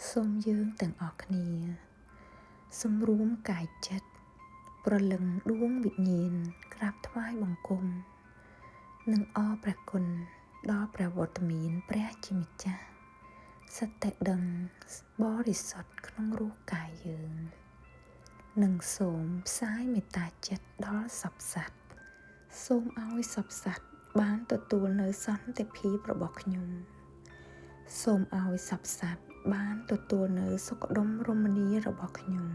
សូមយើងទាំងអស់គ្នាសម្រួមកាយចិត្តប្រលឹងដួងវិញ្ញាណក្រាបថ្វាយបង្គំនិងអរព្រះគុណដល់ព្រះវត្តមានព្រះជាម្ចាស់សតិដឹងបរិសុទ្ធក្នុងរូបកាយយើងនិងសូមផ្សាយមេត្តាចិត្តដល់សព្វសត្វសូមឲ្យសព្វសត្វបានទទួលនៅសន្តិភាពរបស់ខ្ញុំសូមឲ្យសព្វសត្វបានទទួលនៅសុខដុមរមនារបស់ខ្ញុំ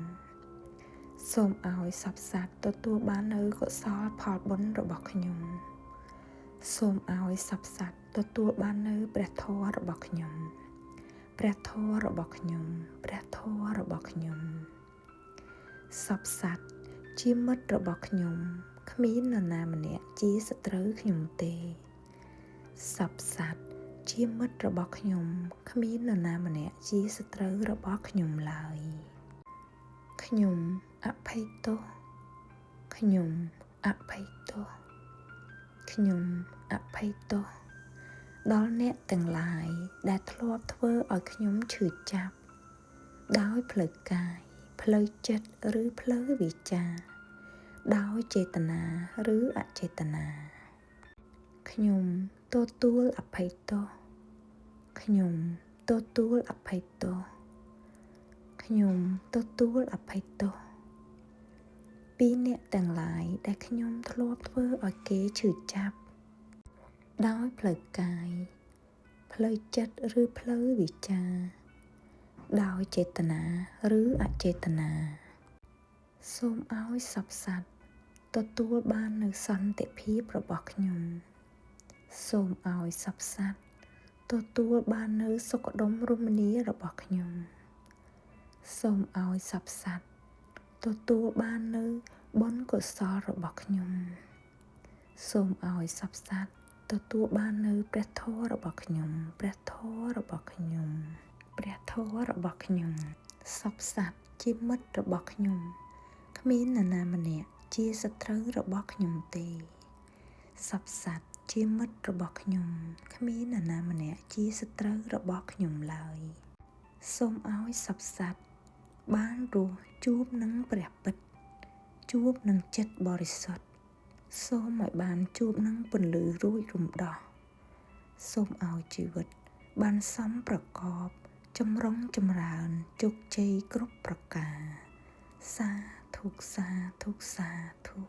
សូមឲ្យសព្វសត្វទទួលបាននៅកុសលផលបុណ្យរបស់ខ្ញុំសូមឲ្យសព្វសត្វទទួលបាននៅព្រះធម៌របស់ខ្ញុំព្រះធម៌របស់ខ្ញុំព្រះធម៌របស់ខ្ញុំសព្វសត្វជាមិត្តរបស់ខ្ញុំគ្មាននរណាម្នាក់ជាសត្រូវខ្ញុំទេសព្វសត្វជាមិត្តរបស់ខ្ញុំគ្មាននរណាម្នាក់ជាសត្រូវរបស់ខ្ញុំឡើយខ្ញុំអភ័យទោសខ្ញុំអភ័យទោសខ្ញុំអភ័យទោសដល់អ្នកទាំងឡាយដែលធ្លាប់ធ្វើឲ្យខ្ញុំឈឺចាប់ដោយផ្លូវកាយផ្លូវចិត្តឬផ្លូវវាចាដោយចេតនាឬអចេតនាខ្ញុំទទួលអភ័យទោសខ្ញុំទទួលអភ័យទោសខ្ញុំទទួលអភ័យទោសពីអ្នកទាំងឡាយដែលខ្ញុំធ្លាប់ធ្វើឲ្យគេឈឺចាប់ដោយផ្លូវកាយផ្លូវចិត្តឬផ្លូវវាចាដោយចេតនាឬអចេតនាសូមឲ្យសព្វសត្វទទួលបាននូវសន្តិភាពរបស់ខ្ញុំសូមឲ្យសព្វសត្វទទួលបាននូវសុខដុមរមនារបស់ខ្ញុំសូមឲ្យសព្វសត្វទទួលបាននូវបុណ្យកុសលរបស់ខ្ញុំសូមឲ្យសព្វសត្វទទួលបាននូវព្រះធម៌របស់ខ្ញុំព្រះធម៌របស់ខ្ញុំព្រះធម៌របស់ខ្ញុំសព្វសត្វជាមិត្តរបស់ខ្ញុំគ្មាននរណាម្នាក់ជាសត្រូវរបស់ខ្ញុំទេសព្វសត្វជាមិត្តរបស់ខ្ញុំគ្មាននរណាម្នាក់ជាសត្រូវរបស់ខ្ញុំឡើយសូមឲ្យសព្វសត្វបានរស់ជួបនឹងព្រះពិតជួបនឹងចិត្តបរិសុទ្ធសូមឲ្យបានជួបនឹងពន្លឺរួចរំដោះសូមឲ្យជីវិតបានសមប្រកបចម្រុងចម្រើនជោគជ័យគ្រប់ប្រការសាធុសាធុសាធុ